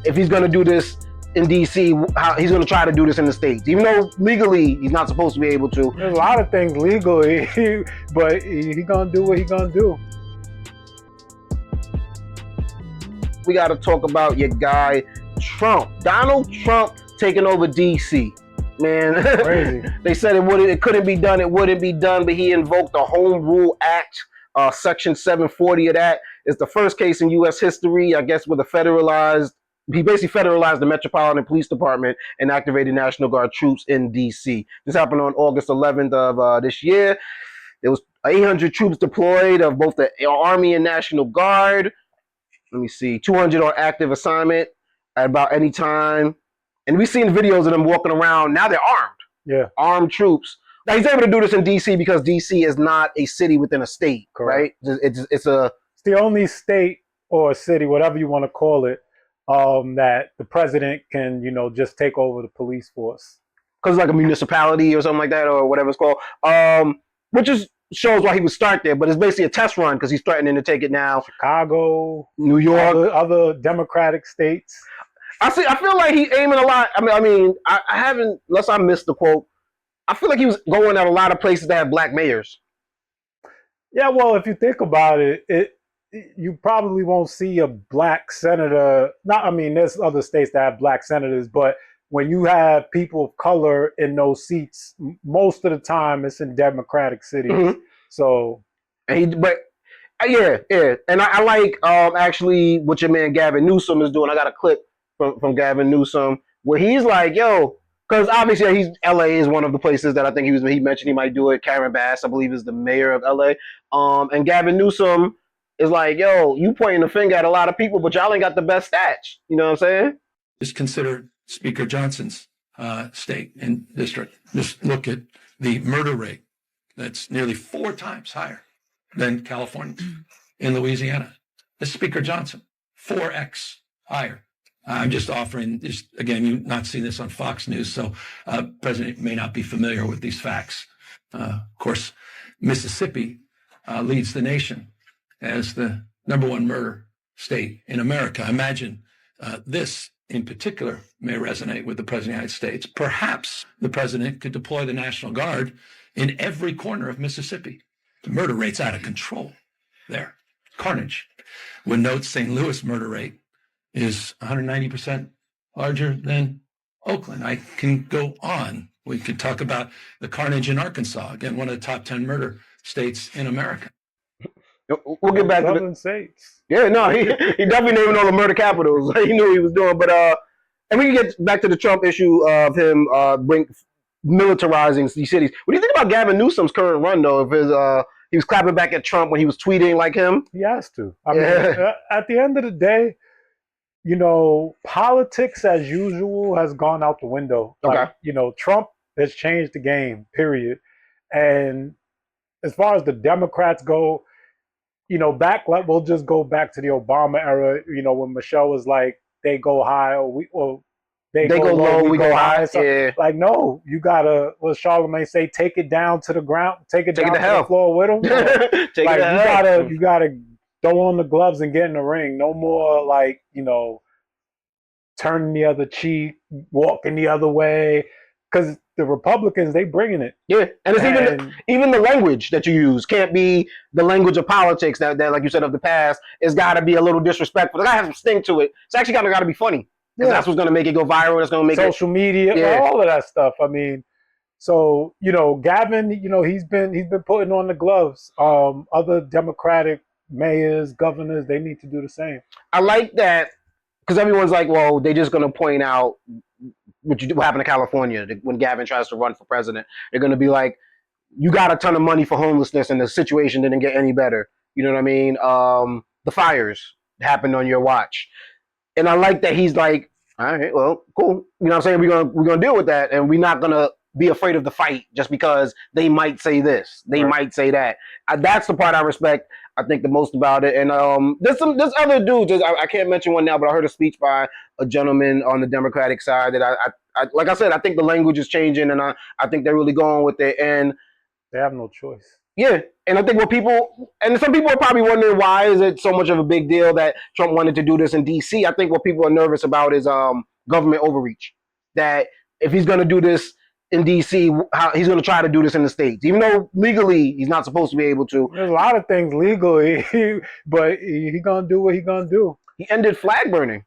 if he's going to do this in D.C., how he's going to try to do this in the States, even though legally he's not supposed to be able to. There's a lot of things legally, but he going to do what he going to do. We got to talk about your guy, Trump. Donald Trump taking over D.C. Man, Crazy. They said it couldn't be done, it wouldn't be done, but he invoked the Home Rule Act, Section 740 of that. It's the first case in U.S. history, I guess, with he basically federalized the Metropolitan Police Department and activated National Guard troops in D.C. This happened on August 11th of this year. There was 800 troops deployed of both the Army and National Guard. Let me see, 200 on active assignment at about any time. And we've seen videos of them walking around. Now they're armed. Yeah. Armed troops. Now he's able to do this in D.C. because D.C. is not a city within a state, correct. Right? It's the only state or city, whatever you want to call it, that the president can, just take over the police force. Because it's like a municipality or something like that, or whatever it's called. Which shows why he would start there, but it's basically a test run because he's threatening to take it now. Chicago, New York, other Democratic states. I feel like he's aiming a lot. I haven't, unless I missed the quote, I feel like he was going at a lot of places that have black mayors. Yeah, well, if you think about it, you probably won't see a black senator. There's other states that have black senators, but when you have people of color in those seats, most of the time it's in Democratic cities. Mm-hmm. So, yeah, and I like actually what your man Gavin Newsom is doing. I got a clip from Gavin Newsom where he's like, yo, because obviously LA is one of the places that I think he mentioned he might do it. Karen Bass, I believe, is the mayor of LA. And Gavin Newsom is like, yo, you pointing the finger at a lot of people, but y'all ain't got the best stats. You know what I'm saying? Just consider Speaker Johnson's state and district. Just look at the murder rate. That's nearly 4 times higher than California. In Louisiana, this Speaker Johnson, 4x higher. I'm just offering, again, you've not seen this on Fox News, so President may not be familiar with these facts. Of course, Mississippi leads the nation as the #1 murder state in America. Imagine this in particular may resonate with the President of the United States. Perhaps the President could deploy the National Guard in every corner of Mississippi. The murder rate's out of control there. Carnage. Would note St. Louis murder rate is 190% larger than Oakland. I can go on. We could talk about the carnage in Arkansas, again, one of the top 10 murder states in America. We'll get back to the states. Yeah, no, he definitely naming all the murder capitals. He knew what he was doing. But and we can get back to the Trump issue of him militarizing these cities. What do you think about Gavin Newsom's current run, though? If he was clapping back at Trump when he was tweeting like him? He has to. I mean, at the end of the day, politics as usual has gone out the window. Okay. Like, Trump has changed the game, period. And as far as the Democrats go, we'll just go back to the Obama era, when Michelle was like, they go high or they go low, we go high. So, yeah. Like, no, you gotta, what Charlemagne say, take it down to the ground, take it down to the floor with them. You gotta throw on the gloves and get in the ring. No more like, turning the other cheek, walking the other way. Because the Republicans, they bringing it. Yeah, and it's even the language that you use can't be the language of politics that like you said, of the past. It's got to be a little disrespectful. It got to have some sting to it. It's actually got to be funny. Yeah. That's what's going to make it go viral. That's going to make social media, all of that stuff. I mean, so Gavin, he's been putting on the gloves. Other Democratic mayors, governors, they need to do the same. I like that because everyone's like, well, they're just going to point out what happened to California when Gavin tries to run for president. They're going to be like, you got a ton of money for homelessness and the situation didn't get any better. You know what I mean? The fires happened on your watch. And I like that he's like, all right, well, cool. You know what I'm saying? We're gonna deal with that, and we're not gonna be afraid of the fight just because they might say this, they might say that. That's the part I respect, I think, the most about it. And there's other dudes. I can't mention one now, but I heard a speech by a gentleman on the Democratic side that I like I said, I think the language is changing, and I think they're really going with it. And they have no choice. Yeah, and I think what people and some people are probably wondering why is it so much of a big deal that Trump wanted to do this in D.C. I think what people are nervous about is government overreach. That if he's going to do this in D.C., how he's going to try to do this in the states, even though legally he's not supposed to be able to. There's a lot of things legally, but he gonna do what he gonna do. He ended flag burning,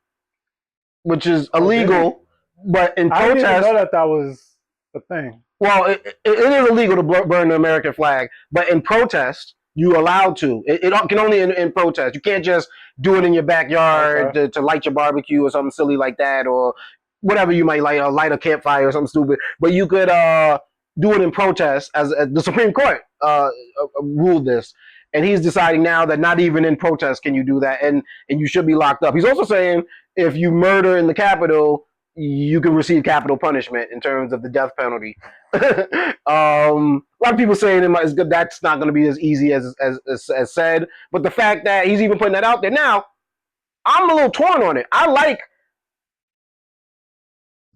which is Oh, did he? illegal, but in I didn't even protest. know that was a thing. Well, it is illegal to burn the American flag, but in protest, you're allowed to. It can only in protest. You can't just do it in your backyard Okay. to light your barbecue or something silly like that, or whatever you might light a campfire or something stupid. But you could do it in protest, as the Supreme Court ruled this, and he's deciding now that not even in protest can you do that, and you should be locked up. He's also saying if you murder in the Capitol, you can receive capital punishment in terms of the death penalty. A lot of people saying that's not going to be as easy as said, but the fact that he's even putting that out there now, I'm a little torn on it. I like,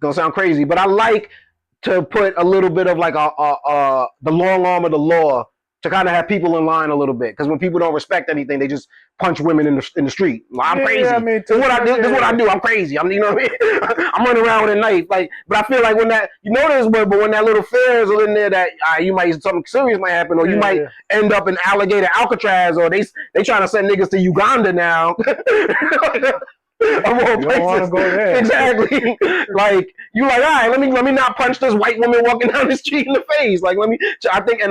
gonna sound crazy, but I like to put a little bit of like the long arm of the law to kind of have people in line a little bit, because when people don't respect anything, they just punch women in the street. Well, I'm crazy. I mean, this is what I do. I'm crazy. You know what I mean? I'm running around with a knife. Like, but I feel like when that, you notice, but when that little fears are in there, that you might, something serious might happen, or you might end up in alligator Alcatraz, or they trying to send niggas to Uganda now. You don't want to go there. Exactly. Like, you like, all right, let me not punch this white woman walking down the street in the face. Like, I think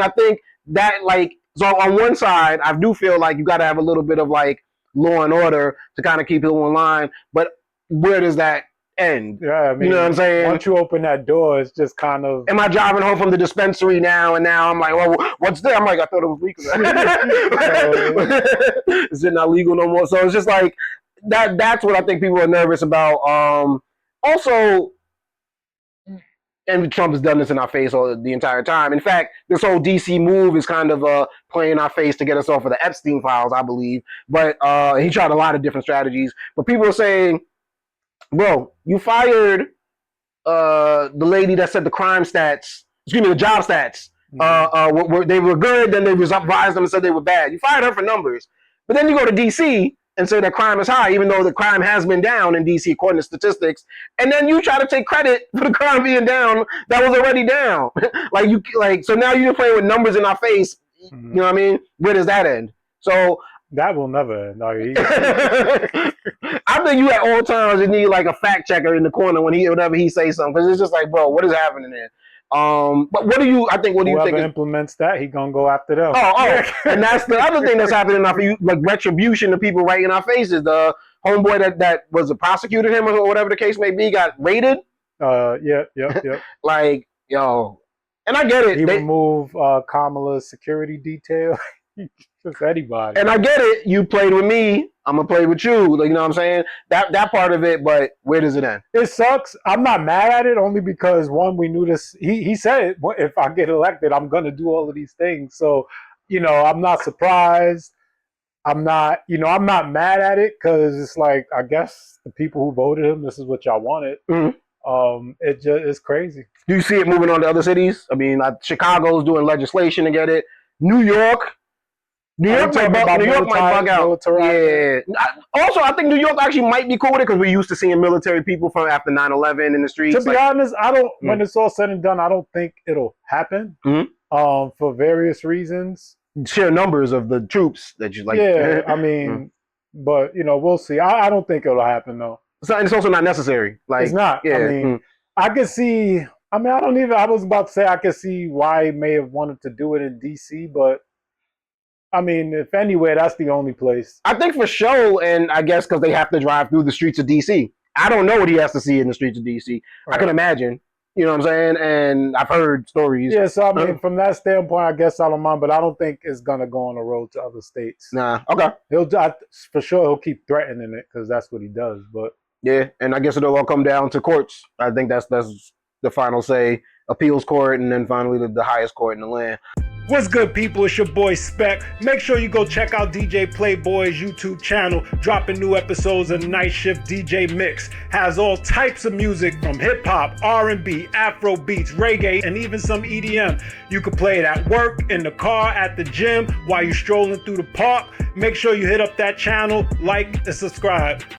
that, like, so on one side, I do feel like you got to have a little bit of like law and order to kind of keep people in line. But where does that end? Yeah, I mean, you know what I'm saying? Once you open that door, it's just kind of. Am I driving home from the dispensary now, and now I'm like, well, what's there? I'm like, I thought it was legal. Is it not legal no more? So it's just like that's what I think people are nervous about. Also, and Trump has done this in our face the entire time. In fact, this whole DC move is kind of playing in our face to get us off of the Epstein files, I believe. But he tried a lot of different strategies. But people are saying, bro, you fired the lady that said the crime stats, the job stats, they were good, then they revised them and said they were bad. You fired her for numbers. But then you go to DC and say that crime is high, even though the crime has been down in DC according to statistics. And then you try to take credit for the crime being down that was already down. So now you're playing with numbers in our face. Mm-hmm. You know what I mean? Where does that end? So that will never end. I think you at all times you need like a fact checker in the corner whenever he says something, because it's just like, bro, what is happening there? But what do you think? Whoever implements that, he gonna go after them. Oh, and that's the other thing that's happening now for you, like retribution to people right in our faces. The homeboy that was prosecuted him or whatever the case may be got raided. Yeah. Like, yo, and I get it. He removed Kamala's security detail. Just anybody. And I get it. You played with me. I'm gonna play with you. Like, you know what I'm saying? That part of it. But where does it end? It sucks. I'm not mad at it only because one, we knew this. He said, if I get elected, I'm gonna do all of these things. So, I'm not surprised. I'm not mad at it because it's like, I guess the people who voted him, this is what y'all wanted. Mm-hmm. It's crazy. Do you see it moving on to other cities? I mean, Chicago's doing legislation to get it. New York might bug out. Yeah. Also, I think New York actually might be cool with it because we're used to seeing military people from after 9/11 in the streets. To be honest, I don't. When it's all said and done, I don't think it'll happen. Mm-hmm. For various reasons. Sheer numbers of the troops that you like. Yeah, I mean, but we'll see. I don't think it'll happen though. So, and it's also not necessary. Like, it's not. Yeah. I mean, I could see. I mean, I was about to say I could see why he may have wanted to do it in DC, but. I mean, if anywhere, that's the only place. I think for show, and I guess because they have to drive through the streets of DC. I don't know what he has to see in the streets of DC. Right. I can imagine. You know what I'm saying? And I've heard stories. Yeah, so I mean, from that standpoint, I guess I don't mind, but I don't think it's gonna go on the road to other states. Nah. Okay. For sure he'll keep threatening it because that's what he does. But yeah, and I guess it'll all come down to courts. I think that's the final say, appeals court, and then finally the highest court in the land. What's good, people? It's your boy Spec. Make sure you go check out DJ Playboy's YouTube channel, dropping new episodes of Night Shift DJ Mix. Has all types of music from hip-hop, R&B, Afro beats, reggae, and even some EDM. You can play it at work, in the car, at the gym, while you're strolling through the park. Make sure you hit up that channel, like, and subscribe.